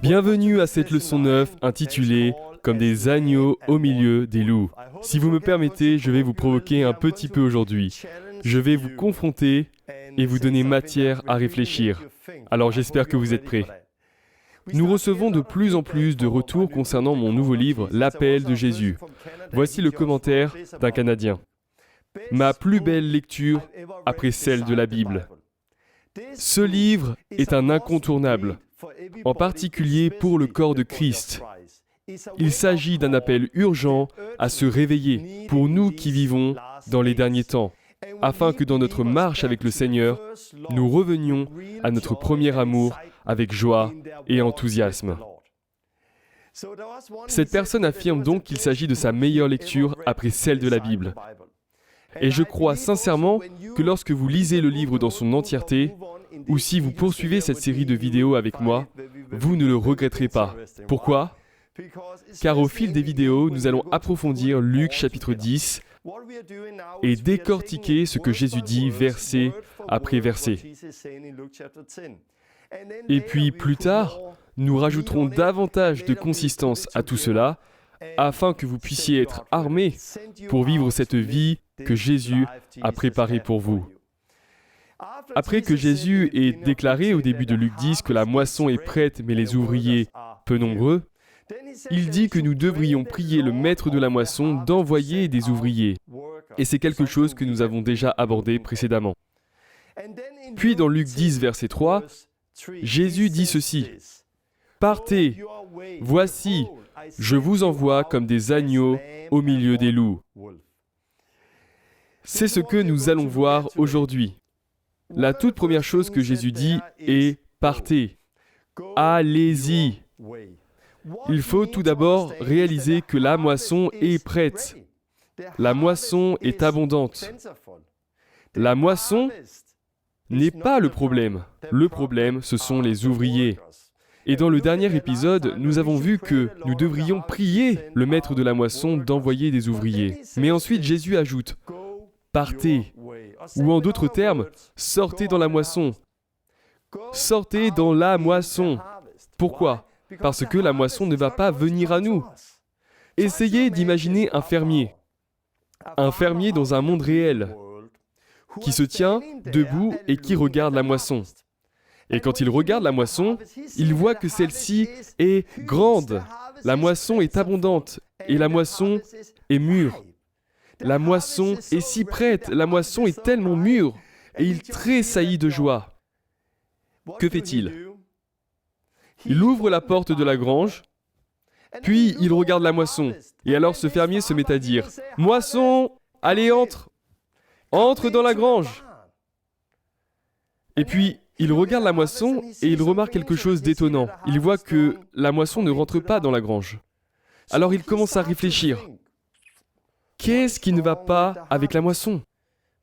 Bienvenue à cette leçon 9 intitulée « Comme des agneaux au milieu des loups ». Si vous me permettez, je vais vous provoquer un petit peu aujourd'hui. Je vais vous confronter et vous donner matière à réfléchir. Alors j'espère que vous êtes prêts. Nous recevons de plus en plus de retours concernant mon nouveau livre « L'appel de Jésus ». Voici le commentaire d'un Canadien. « Ma plus belle lecture après celle de la Bible. Ce livre est un incontournable, en particulier pour le corps de Christ. Il s'agit d'un appel urgent à se réveiller pour nous qui vivons dans les derniers temps, afin que dans notre marche avec le Seigneur, nous revenions à notre premier amour avec joie et enthousiasme. » Cette personne affirme donc qu'il s'agit de sa meilleure lecture après celle de la Bible. Et je crois sincèrement que lorsque vous lisez le livre dans son entièreté, ou si vous poursuivez cette série de vidéos avec moi, vous ne le regretterez pas. Pourquoi ? Car au fil des vidéos, nous allons approfondir Luc chapitre 10 et décortiquer ce que Jésus dit verset après verset. Et puis plus tard, nous rajouterons davantage de consistance à tout cela, afin que vous puissiez être armés pour vivre cette vie que Jésus a préparée pour vous. Après que Jésus ait déclaré au début de Luc 10 que la moisson est prête mais les ouvriers peu nombreux, il dit que nous devrions prier le maître de la moisson d'envoyer des ouvriers. Et c'est quelque chose que nous avons déjà abordé précédemment. Puis dans Luc 10, verset 3, Jésus dit ceci, « Partez, voici, je vous envoie comme des agneaux au milieu des loups. » C'est ce que nous allons voir aujourd'hui. La toute première chose que Jésus dit est « Partez, allez-y ». Il faut tout d'abord réaliser que la moisson est prête. La moisson est abondante. La moisson n'est pas le problème. Le problème, ce sont les ouvriers. Et dans le dernier épisode, nous avons vu que nous devrions prier le maître de la moisson d'envoyer des ouvriers. Mais ensuite, Jésus ajoute « Partez ». Ou en d'autres termes, sortez dans la moisson. Sortez dans la moisson. Pourquoi ? Parce que la moisson ne va pas venir à nous. Essayez d'imaginer un fermier dans un monde réel, qui se tient debout et qui regarde la moisson. Et quand il regarde la moisson, il voit que celle-ci est grande, la moisson est abondante et la moisson est mûre. La moisson est si prête, la moisson est tellement mûre, et il tressaillit de joie. Que fait-il ? Il ouvre la porte de la grange, puis il regarde la moisson. Et alors ce fermier se met à dire « Moisson, allez, entre dans la grange !» Et puis il regarde la moisson et il remarque quelque chose d'étonnant. Il voit que la moisson ne rentre pas dans la grange. Alors il commence à réfléchir. Qu'est-ce qui ne va pas avec la moisson ?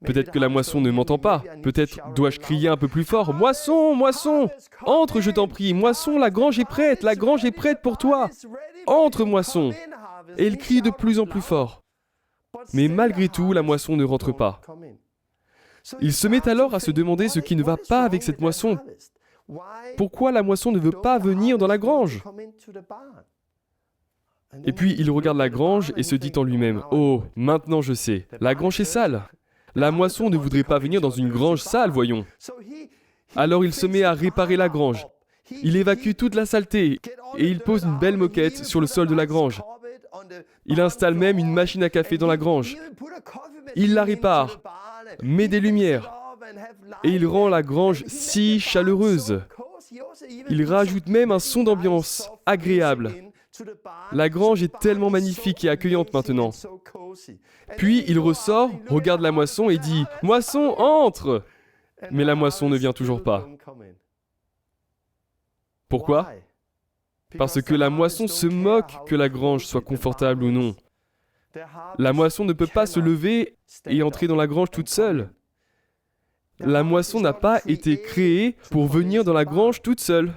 Peut-être que la moisson ne m'entend pas. Peut-être dois-je crier un peu plus fort. « Moisson, moisson, entre, je t'en prie. Moisson, la grange est prête pour toi. Entre, moisson. » Et il crie de plus en plus fort. Mais malgré tout, la moisson ne rentre pas. Il se met alors à se demander ce qui ne va pas avec cette moisson. Pourquoi la moisson ne veut pas venir dans la grange ? Et puis il regarde la grange et se dit en lui-même « Oh, maintenant je sais, la grange est sale. La moisson ne voudrait pas venir dans une grange sale, voyons. » Alors il se met à réparer la grange. Il évacue toute la saleté et il pose une belle moquette sur le sol de la grange. Il installe même une machine à café dans la grange. Il la répare, met des lumières et il rend la grange si chaleureuse. Il rajoute même un son d'ambiance agréable. La grange est tellement magnifique et accueillante maintenant. Puis il ressort, regarde la moisson et dit « Moisson, entre !» Mais la moisson ne vient toujours pas. Pourquoi ? Parce que la moisson se moque que la grange soit confortable ou non. La moisson ne peut pas se lever et entrer dans la grange toute seule. La moisson n'a pas été créée pour venir dans la grange toute seule.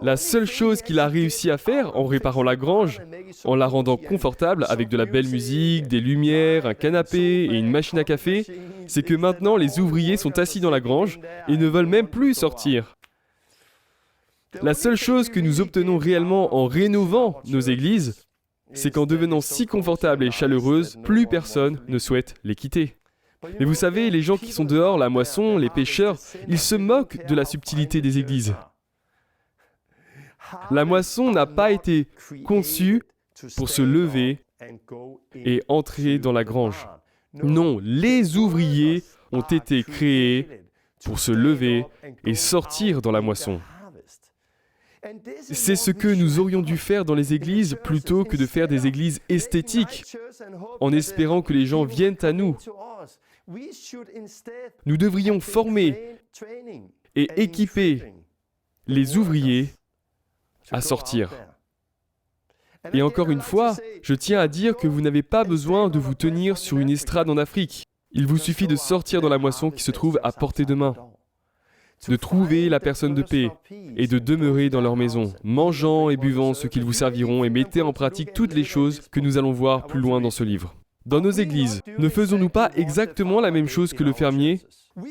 La seule chose qu'il a réussi à faire en réparant la grange, en la rendant confortable avec de la belle musique, des lumières, un canapé et une machine à café, c'est que maintenant les ouvriers sont assis dans la grange et ne veulent même plus sortir. La seule chose que nous obtenons réellement en rénovant nos églises, c'est qu'en devenant si confortables et chaleureuses, plus personne ne souhaite les quitter. Mais vous savez, les gens qui sont dehors, la moisson, les pêcheurs, ils se moquent de la subtilité des églises. La moisson n'a pas été conçue pour se lever et entrer dans la grange. Non, les ouvriers ont été créés pour se lever et sortir dans la moisson. C'est ce que nous aurions dû faire dans les églises plutôt que de faire des églises esthétiques en espérant que les gens viennent à nous. Nous devrions former et équiper les ouvriers à sortir. Et encore une fois, je tiens à dire que vous n'avez pas besoin de vous tenir sur une estrade en Afrique. Il vous suffit de sortir dans la moisson qui se trouve à portée de main, de trouver la personne de paix et de demeurer dans leur maison, mangeant et buvant ce qu'ils vous serviront et mettez en pratique toutes les choses que nous allons voir plus loin dans ce livre. Dans nos églises, ne faisons-nous pas exactement la même chose que le fermier ?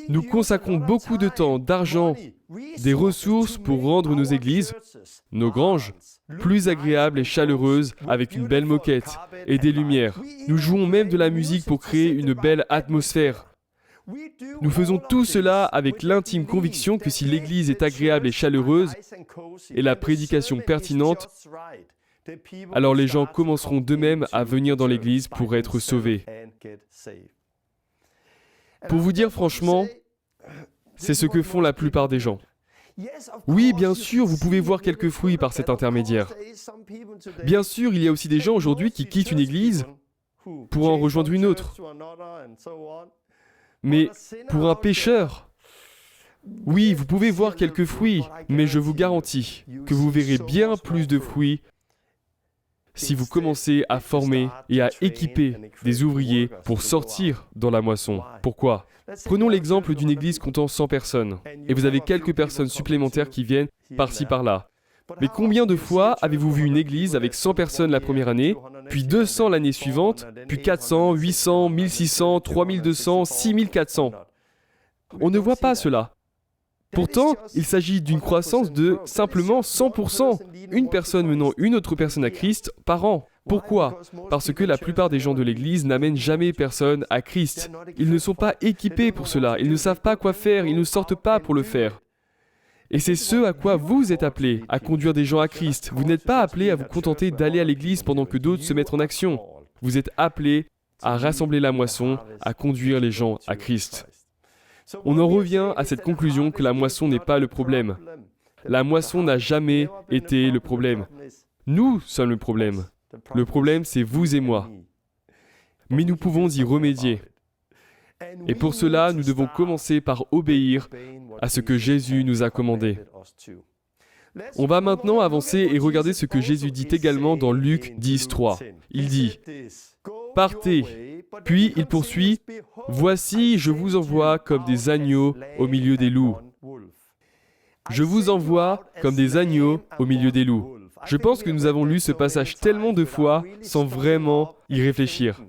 Nous consacrons beaucoup de temps, d'argent, des ressources pour rendre nos églises, nos granges, plus agréables et chaleureuses avec une belle moquette et des lumières. Nous jouons même de la musique pour créer une belle atmosphère. Nous faisons tout cela avec l'intime conviction que si l'église est agréable et chaleureuse et la prédication pertinente, alors les gens commenceront d'eux-mêmes à venir dans l'église pour être sauvés. Pour vous dire franchement, c'est ce que font la plupart des gens. Oui, bien sûr, vous pouvez voir quelques fruits par cet intermédiaire. Bien sûr, il y a aussi des gens aujourd'hui qui quittent une église pour en rejoindre une autre. Mais pour un pécheur, oui, vous pouvez voir quelques fruits, mais je vous garantis que vous verrez bien plus de fruits si vous commencez à former et à équiper des ouvriers pour sortir dans la moisson. Pourquoi ? Prenons l'exemple d'une église comptant 100 personnes, et vous avez quelques personnes supplémentaires qui viennent par-ci par-là. Mais combien de fois avez-vous vu une église avec 100 personnes la première année, puis 200 l'année suivante, puis 400, 800, 1600, 3200, 6400 ? On ne voit pas cela. Pourtant, il s'agit d'une croissance de simplement 100%, une personne menant une autre personne à Christ par an. Pourquoi ? Parce que la plupart des gens de l'Église n'amènent jamais personne à Christ. Ils ne sont pas équipés pour cela, ils ne savent pas quoi faire, ils ne sortent pas pour le faire. Et c'est ce à quoi vous êtes appelés, à conduire des gens à Christ. Vous n'êtes pas appelés à vous contenter d'aller à l'Église pendant que d'autres se mettent en action. Vous êtes appelés à rassembler la moisson, à conduire les gens à Christ. On en revient à cette conclusion que la moisson n'est pas le problème. La moisson n'a jamais été le problème. Nous sommes le problème. Le problème, c'est vous et moi. Mais nous pouvons y remédier. Et pour cela, nous devons commencer par obéir à ce que Jésus nous a commandé. On va maintenant avancer et regarder ce que Jésus dit également dans Luc 10, 3. Il dit « Partez ». Puis il poursuit « Voici, je vous envoie comme des agneaux au milieu des loups. » Je vous envoie comme des agneaux au milieu des loups. Je pense que nous avons lu ce passage tellement de fois sans vraiment y réfléchir.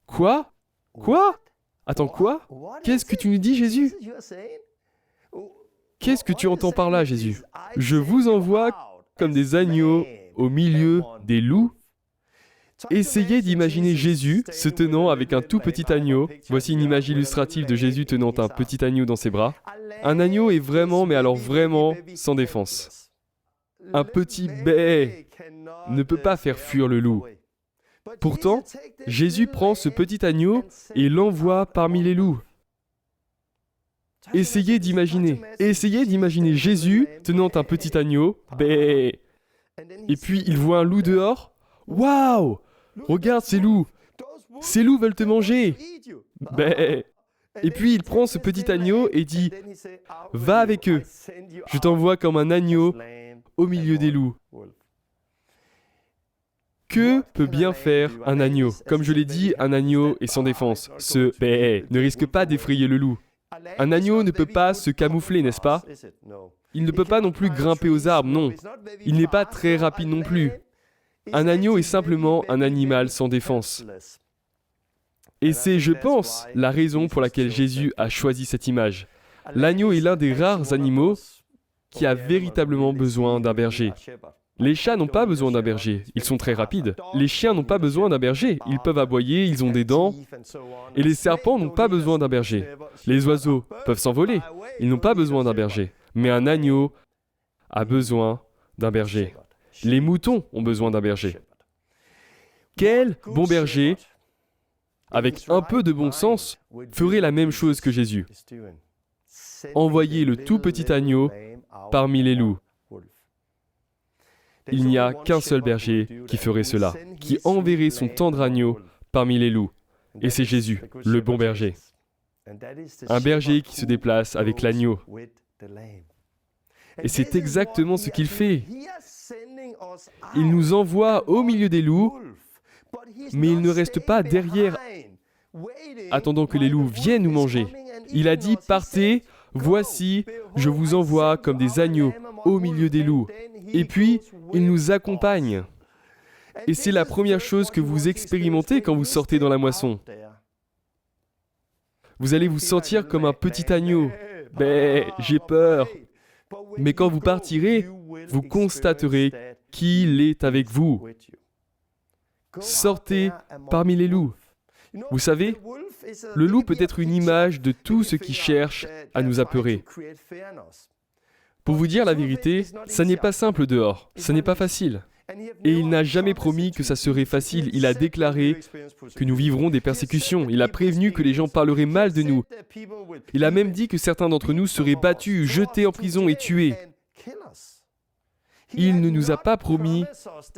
Quoi ? Quoi ? Attends, quoi ? Qu'est-ce que tu nous dis, Jésus ? Qu'est-ce que tu entends par là, Jésus ? Je vous envoie comme des agneaux au milieu des loups. Essayez d'imaginer Jésus se tenant avec un tout petit agneau. Voici une image illustrative de Jésus tenant un petit agneau dans ses bras. Un agneau est vraiment, mais alors vraiment, sans défense. Un petit bé ne peut pas faire fuir le loup. Pourtant, Jésus prend ce petit agneau et l'envoie parmi les loups. Essayez d'imaginer Jésus tenant un petit agneau, bé. Et puis il voit un loup dehors. Waouh! Regarde ces loups! Ces loups veulent te manger! Bé. Et puis il prend ce petit agneau et dit « Va avec eux, je t'envoie comme un agneau au milieu des loups. » Que peut bien faire un agneau ? Comme je l'ai dit, un agneau est sans défense. Ce bé ne risque pas d'effrayer le loup. Un agneau ne peut pas se camoufler, n'est-ce pas ? Il ne peut pas non plus grimper aux arbres, non. Il n'est pas très rapide non plus. Un agneau est simplement un animal sans défense. Et c'est, je pense, la raison pour laquelle Jésus a choisi cette image. L'agneau est l'un des rares animaux qui a véritablement besoin d'un berger. Les chats n'ont pas besoin d'un berger, ils sont très rapides. Les chiens n'ont pas besoin d'un berger, ils peuvent aboyer, ils ont des dents. Et les serpents n'ont pas besoin d'un berger. Les oiseaux peuvent s'envoler, ils n'ont pas besoin d'un berger. Mais un agneau a besoin d'un berger. Les moutons ont besoin d'un berger. Quel bon berger, avec un peu de bon sens, ferait la même chose que Jésus? Envoyer le tout petit agneau parmi les loups. Il n'y a qu'un seul berger qui ferait cela, qui enverrait son tendre agneau parmi les loups. Et c'est Jésus, le bon berger. Un berger qui se déplace avec l'agneau. Et c'est exactement ce qu'il fait. Il nous envoie au milieu des loups, mais il ne reste pas derrière, attendant que les loups viennent nous manger. Il a dit, partez, voici, je vous envoie comme des agneaux au milieu des loups. Et puis, il nous accompagne. Et c'est la première chose que vous expérimentez quand vous sortez dans la moisson. Vous allez vous sentir comme un petit agneau. Ben, j'ai peur. Mais quand vous partirez, vous constaterez qu'il est avec vous. Sortez parmi les loups. Vous savez, le loup peut être une image de tout ce qui cherche à nous apeurer. Pour vous dire la vérité, ça n'est pas simple dehors, ça n'est pas facile. Et il n'a jamais promis que ça serait facile. Il a déclaré que nous vivrons des persécutions. Il a prévenu que les gens parleraient mal de nous. Il a même dit que certains d'entre nous seraient battus, jetés en prison et tués. Il ne nous a pas promis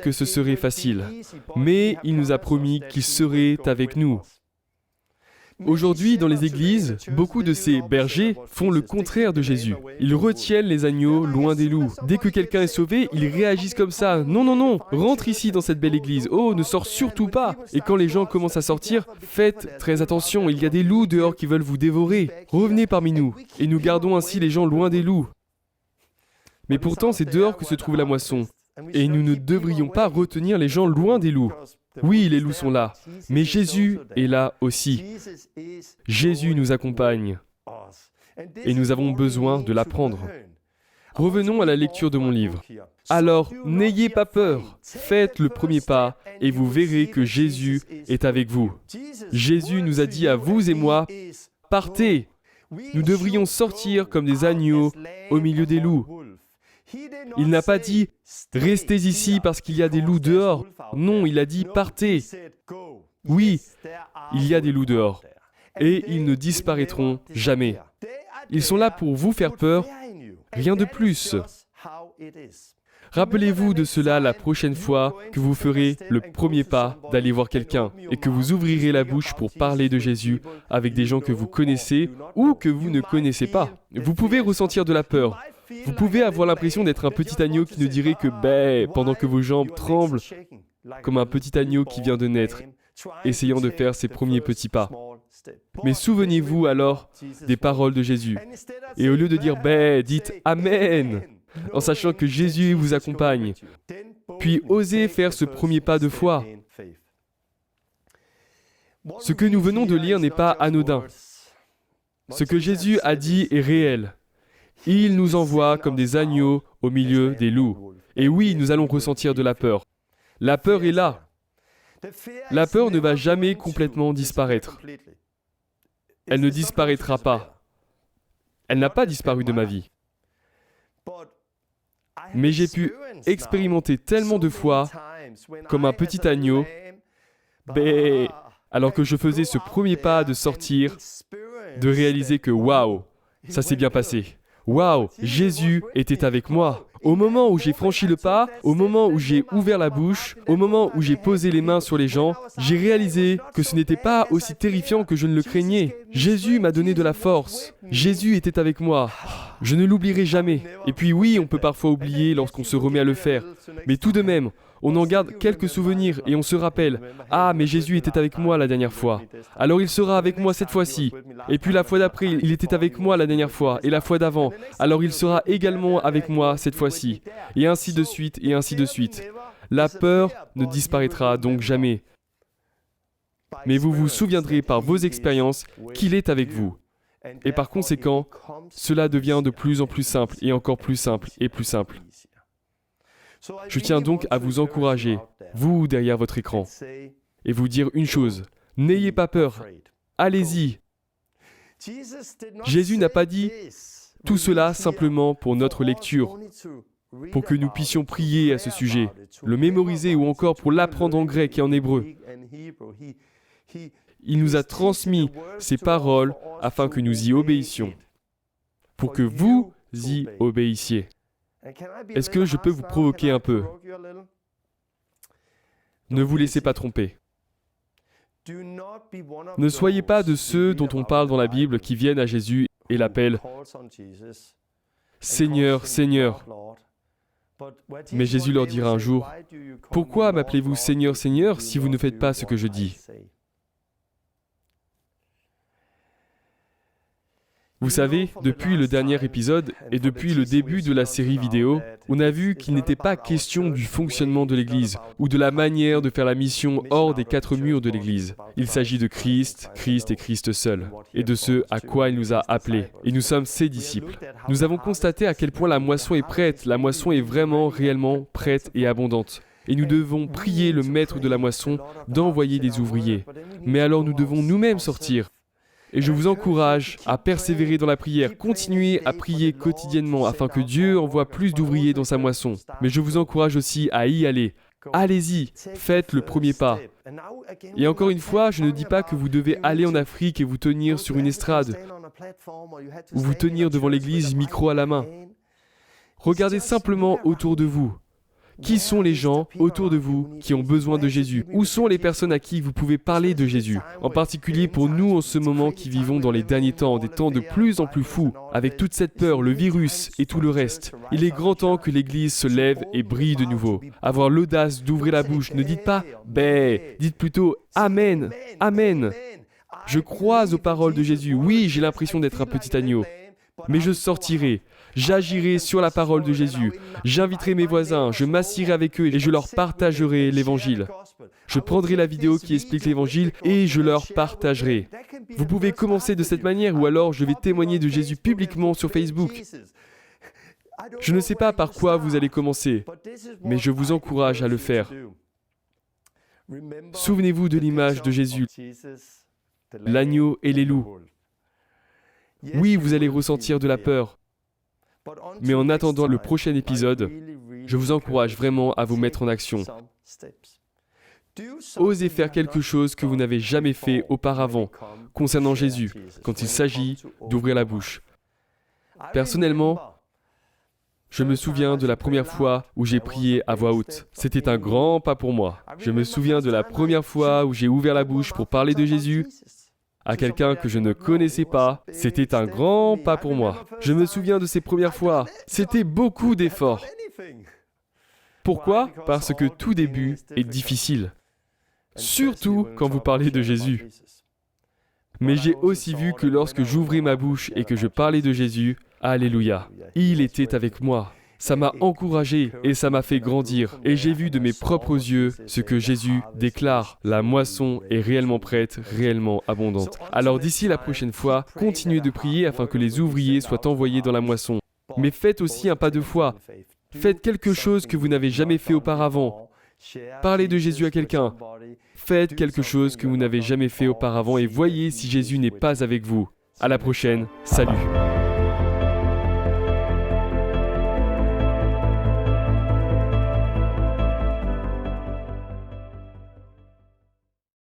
que ce serait facile, mais il nous a promis qu'il serait avec nous. Aujourd'hui, dans les églises, beaucoup de ces bergers font le contraire de Jésus. Ils retiennent les agneaux loin des loups. Dès que quelqu'un est sauvé, ils réagissent comme ça. Non, non, non, rentre ici dans cette belle église. Oh, ne sors surtout pas. Et quand les gens commencent à sortir, faites très attention, il y a des loups dehors qui veulent vous dévorer. Revenez parmi nous. Et nous gardons ainsi les gens loin des loups. Mais pourtant, c'est dehors que se trouve la moisson. Et nous ne devrions pas retenir les gens loin des loups. Oui, les loups sont là, mais Jésus est là aussi. Jésus nous accompagne et nous avons besoin de l'apprendre. Revenons à la lecture de mon livre. Alors, n'ayez pas peur, faites le premier pas et vous verrez que Jésus est avec vous. Jésus nous a dit à vous et moi, partez. Nous devrions sortir comme des agneaux au milieu des loups. Il n'a pas dit « Restez ici parce qu'il y a des loups dehors ». Non, il a dit « Partez ». Oui, il y a des loups dehors. Et ils ne disparaîtront jamais. Ils sont là pour vous faire peur, rien de plus. Rappelez-vous de cela la prochaine fois que vous ferez le premier pas d'aller voir quelqu'un et que vous ouvrirez la bouche pour parler de Jésus avec des gens que vous connaissez ou que vous ne connaissez pas. Vous pouvez ressentir de la peur. Vous pouvez avoir l'impression d'être un petit agneau qui ne dirait que « bé » pendant que vos jambes tremblent, comme un petit agneau qui vient de naître, essayant de faire ses premiers petits pas. Mais souvenez-vous alors des paroles de Jésus. Et au lieu de dire « bé », dites « Amen », en sachant que Jésus vous accompagne. Puis osez faire ce premier pas de foi. Ce que nous venons de lire n'est pas anodin. Ce que Jésus a dit est réel. Il nous envoie comme des agneaux au milieu des loups. Et oui, nous allons ressentir de la peur. La peur est là. La peur ne va jamais complètement disparaître. Elle ne disparaîtra pas. Elle n'a pas disparu de ma vie. Mais j'ai pu expérimenter tellement de fois comme un petit agneau, alors que je faisais ce premier pas de sortir, de réaliser que waouh, ça s'est bien passé. Waouh, Jésus était avec moi. Au moment où j'ai franchi le pas, au moment où j'ai ouvert la bouche, au moment où j'ai posé les mains sur les gens, j'ai réalisé que ce n'était pas aussi terrifiant que je ne le craignais. Jésus m'a donné de la force. Jésus était avec moi. Je ne l'oublierai jamais. Et puis oui, on peut parfois oublier lorsqu'on se remet à le faire. Mais tout de même, on en garde quelques souvenirs et on se rappelle « Ah, mais Jésus était avec moi la dernière fois. Alors il sera avec moi cette fois-ci. Et puis la fois d'après, il était avec moi la dernière fois. Et la fois d'avant. Alors il sera également avec moi cette fois-ci. Et ainsi de suite, et ainsi de suite. La peur ne disparaîtra donc jamais. Mais vous vous souviendrez par vos expériences qu'il est avec vous. Et par conséquent, cela devient de plus en plus simple et encore plus simple et plus simple. Je tiens donc à vous encourager, vous derrière votre écran, et vous dire une chose, n'ayez pas peur, allez-y. Jésus n'a pas dit tout cela simplement pour notre lecture, pour que nous puissions prier à ce sujet, le mémoriser ou encore pour l'apprendre en grec et en hébreu. Il nous a transmis ces paroles afin que nous y obéissions, pour que vous y obéissiez. Est-ce que je peux vous provoquer un peu? Ne vous laissez pas tromper. Ne soyez pas de ceux dont on parle dans la Bible qui viennent à Jésus et l'appellent « Seigneur, Seigneur ». Mais Jésus leur dira un jour, « Pourquoi m'appelez-vous Seigneur, Seigneur si vous ne faites pas ce que je dis ?» Vous savez, depuis le dernier épisode et depuis le début de la série vidéo, on a vu qu'il n'était pas question du fonctionnement de l'Église ou de la manière de faire la mission hors des 4 murs de l'Église. Il s'agit de Christ, Christ et Christ seul, et de ce à quoi il nous a appelés. Et nous sommes ses disciples. Nous avons constaté à quel point la moisson est prête, la moisson est vraiment, réellement prête et abondante. Et nous devons prier le maître de la moisson d'envoyer des ouvriers. Mais alors nous devons nous-mêmes sortir. Et je vous encourage à persévérer dans la prière, continuez à prier quotidiennement afin que Dieu envoie plus d'ouvriers dans sa moisson. Mais je vous encourage aussi à y aller. Allez-y, faites le premier pas. Et encore une fois, je ne dis pas que vous devez aller en Afrique et vous tenir sur une estrade, ou vous tenir devant l'église micro à la main. Regardez simplement autour de vous. Qui sont les gens autour de vous qui ont besoin de Jésus? Où sont les personnes à qui vous pouvez parler de Jésus? En particulier pour nous en ce moment qui vivons dans les derniers temps, des temps de plus en plus fous, avec toute cette peur, le virus et tout le reste. Il est grand temps que l'Église se lève et brille de nouveau. Avoir l'audace d'ouvrir la bouche. Ne dites pas « Bé », dites plutôt « Amen, Amen ». Je crois aux paroles de Jésus. Oui, j'ai l'impression d'être un petit agneau, mais je sortirai. J'agirai sur la parole de Jésus. J'inviterai mes voisins, je m'assierai avec eux et je leur partagerai l'évangile. Je prendrai la vidéo qui explique l'évangile et je leur partagerai. Vous pouvez commencer de cette manière ou alors je vais témoigner de Jésus publiquement sur Facebook. Je ne sais pas par quoi vous allez commencer, mais je vous encourage à le faire. Souvenez-vous de l'image de Jésus, l'agneau et les loups. Oui, vous allez ressentir de la peur. Mais en attendant le prochain épisode, je vous encourage vraiment à vous mettre en action. Osez faire quelque chose que vous n'avez jamais fait auparavant concernant Jésus quand il s'agit d'ouvrir la bouche. Personnellement, je me souviens de la première fois où j'ai prié à voix haute. C'était un grand pas pour moi. Je me souviens de la première fois où j'ai ouvert la bouche pour parler de Jésus à quelqu'un que je ne connaissais pas. C'était un grand pas pour moi. Je me souviens de ces premières fois. C'était beaucoup d'efforts. Pourquoi? Parce que tout début est difficile. Surtout quand vous parlez de Jésus. Mais j'ai aussi vu que lorsque j'ouvrais ma bouche et que je parlais de Jésus, alléluia, il était avec moi. Ça m'a encouragé et ça m'a fait grandir. Et j'ai vu de mes propres yeux ce que Jésus déclare. La moisson est réellement prête, réellement abondante. Alors d'ici la prochaine fois, continuez de prier afin que les ouvriers soient envoyés dans la moisson. Mais faites aussi un pas de foi. Faites quelque chose que vous n'avez jamais fait auparavant. Parlez de Jésus à quelqu'un. Faites quelque chose que vous n'avez jamais fait auparavant et voyez si Jésus n'est pas avec vous. À la prochaine. Salut.